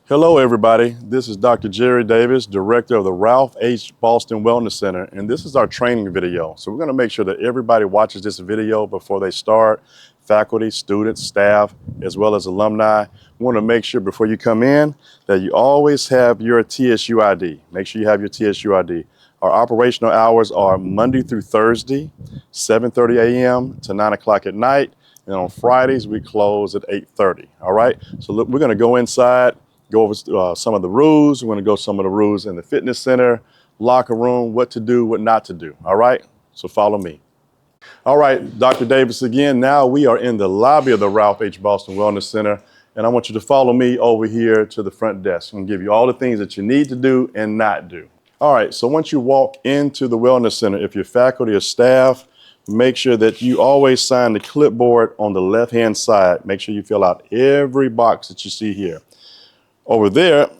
Hello, everybody. This is Dr. Jerry Davis, director of the Ralph H. Boston Wellness Center, and this is our training video. So we're going to make sure that everybody watches this video before they start, faculty, students, staff, as well as alumni. We want to make sure before you come in that you always have your TSU ID. Make sure you have your TSU ID. Our operational hours are Monday through Thursday, 7:30 a.m. to 9 o'clock at night, and on Fridays we close at 8:30. All right, so look, we're going to go inside, go over some of the rules. We're going to go some of the rules in the fitness center, locker room, what to do, what not to do. All right, so follow me. All right, Dr. Davis again. Now we are in the lobby of the Ralph H. Boston Wellness Center, and I want you to follow me over here to the front desk. I'm going to give you all the things that you need to do and not do. All right, so once you walk into the Wellness Center, if you're faculty or staff, make sure that you always sign the clipboard on the left-hand side. Make sure you fill out every box that you see here. Over there,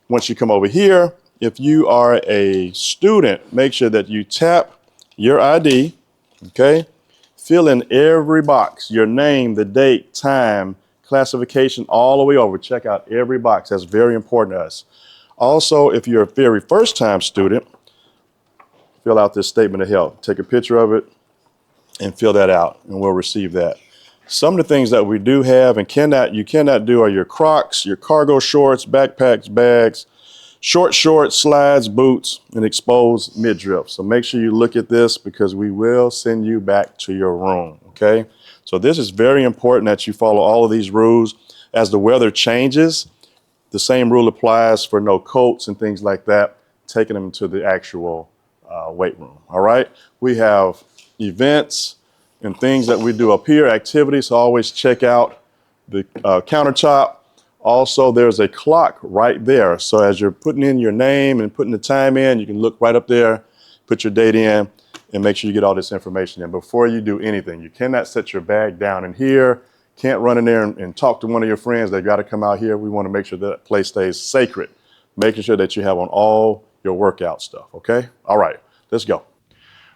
once you come over here, if you are a student, make sure that you tap your ID, okay? Fill in every box, your name, the date, time, classification, all the way over. Check out every box. That's very important to us. Also, if you're a very first time student, fill out this statement of health. Take a picture of it and fill that out, and we'll receive that. Some of the things that we do have and you cannot do are your Crocs, your cargo shorts, backpacks, bags, short shorts, slides, boots, and exposed midriff. So make sure you look at this because we will send you back to your room, okay? So this is very important that you follow all of these rules. As the weather changes, the same rule applies for no coats and things like that, taking them to the actual weight room, all right? We have events and things that we do up here, activities, so always check out the countertop. Also, there's a clock right there. So as you're putting in your name and putting the time in, you can look right up there, put your date in, and make sure you get all this information in before you do anything. You cannot set your bag down in here, can't run in there and talk to one of your friends. They got to come out here. We want to make sure that place stays sacred, making sure that you have on all your workout stuff, okay? All right, let's go.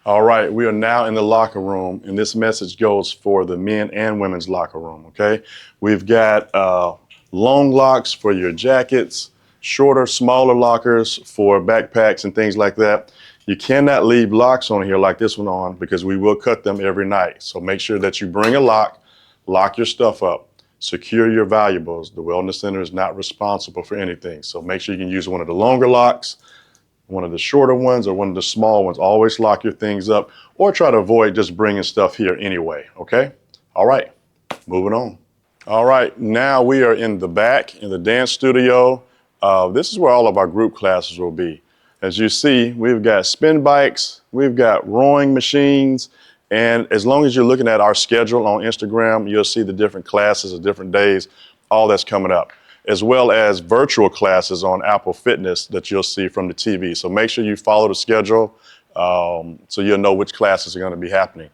All right, we are now in the locker room, and this message goes for the men and women's locker room, okay? We've got long locks for your jackets, shorter, smaller lockers for backpacks and things like that. You cannot leave locks on here like this one on because we will cut them every night. So make sure that you bring a lock your stuff up, secure your valuables. The Wellness Center is not responsible for anything. So make sure you can use one of the longer locks, one of the shorter ones, or one of the small ones. Always lock your things up or try to avoid just bringing stuff here anyway, okay? All right, moving on. All right, now we are in the back in the dance studio. This is where all of our group classes will be. As you see, we've got spin bikes, we've got rowing machines, and as long as you're looking at our schedule on Instagram, you'll see the different classes of different days, all that's coming up, as well as virtual classes on Apple Fitness that you'll see from the TV. So make sure you follow the schedule so you'll know which classes are going to be happening.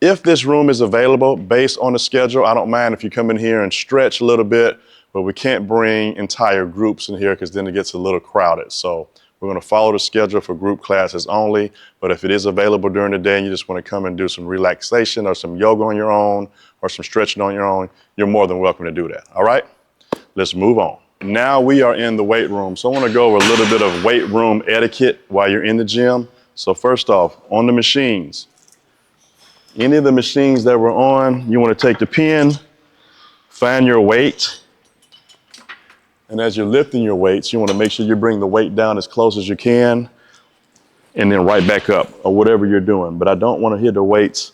If this room is available based on the schedule, I don't mind if you come in here and stretch a little bit, but we can't bring entire groups in here because then it gets a little crowded. So we're going to follow the schedule for group classes only, but if it is available during the day and you just want to come and do some relaxation or some yoga on your own or some stretching on your own, you're more than welcome to do that, all right? Let's move on. Now we are in the weight room. So I want to go over a little bit of weight room etiquette while you're in the gym. So first off, on the machines, any of the machines that we're on, you want to take the pin, find your weight, and as you're lifting your weights, you want to make sure you bring the weight down as close as you can and then right back up or whatever you're doing. But I don't want to hit the weights.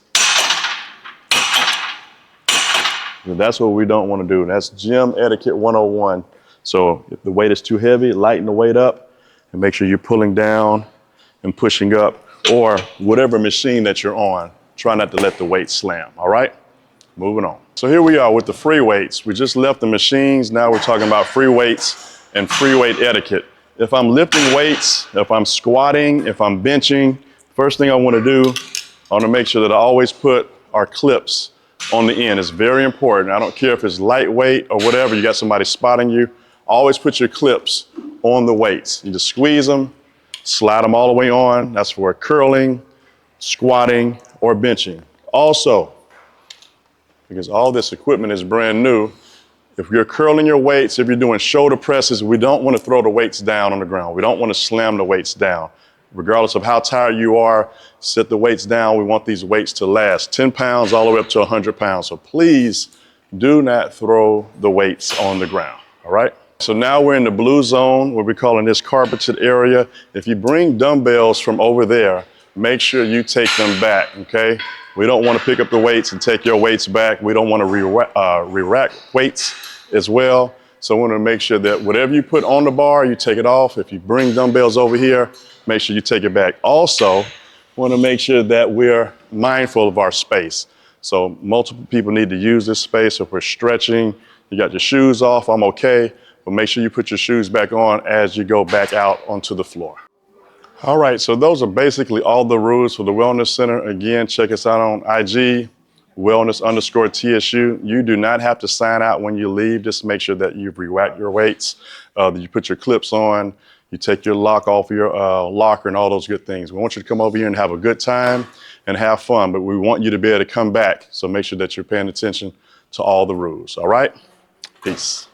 That's what we don't want to do. That's gym etiquette 101. So if the weight is too heavy, lighten the weight up and make sure you're pulling down and pushing up, or whatever machine that you're on. Try not to let the weight slam, all right? Moving on. So here we are with the free weights. We just left the machines. Now we're talking about free weights and free weight etiquette. If I'm lifting weights, if I'm squatting, if I'm benching, first thing I want to do, I want to make sure that I always put our clips on the end. It's very important. I don't care if it's lightweight or whatever, you got somebody spotting you, always put your clips on the weights. You just squeeze them, slide them all the way on. That's for curling, squatting, or benching. Also, because all this equipment is brand new, If you're curling your weights, if you're doing shoulder presses, we don't want to throw the weights down on the ground. We don't want to slam the weights down. Regardless of how tired you are, set the weights down. We want these weights to last 10 pounds all the way up to 100 pounds. So please do not throw the weights on the ground, all right? So now we're in the blue zone, what we're calling this carpeted area. If you bring dumbbells from over there, make sure you take them back, okay? We don't want to pick up the weights and take your weights back. We don't want to re-rack weights as well. So we want to make sure that whatever you put on the bar, you take it off. If you bring dumbbells over here, make sure you take it back. Also, want to make sure that we're mindful of our space. So multiple people need to use this space. If we're stretching, you got your shoes off, I'm okay. But make sure you put your shoes back on as you go back out onto the floor. All right, so those are basically all the rules for the Wellness Center. Again, check us out on IG, wellness_TSU. You do not have to sign out when you leave. Just make sure that you re-rack your weights, that you put your clips on, you take your lock off your locker and all those good things. We want you to come over here and have a good time and have fun, but we want you to be able to come back. So make sure that you're paying attention to all the rules, all right? Peace.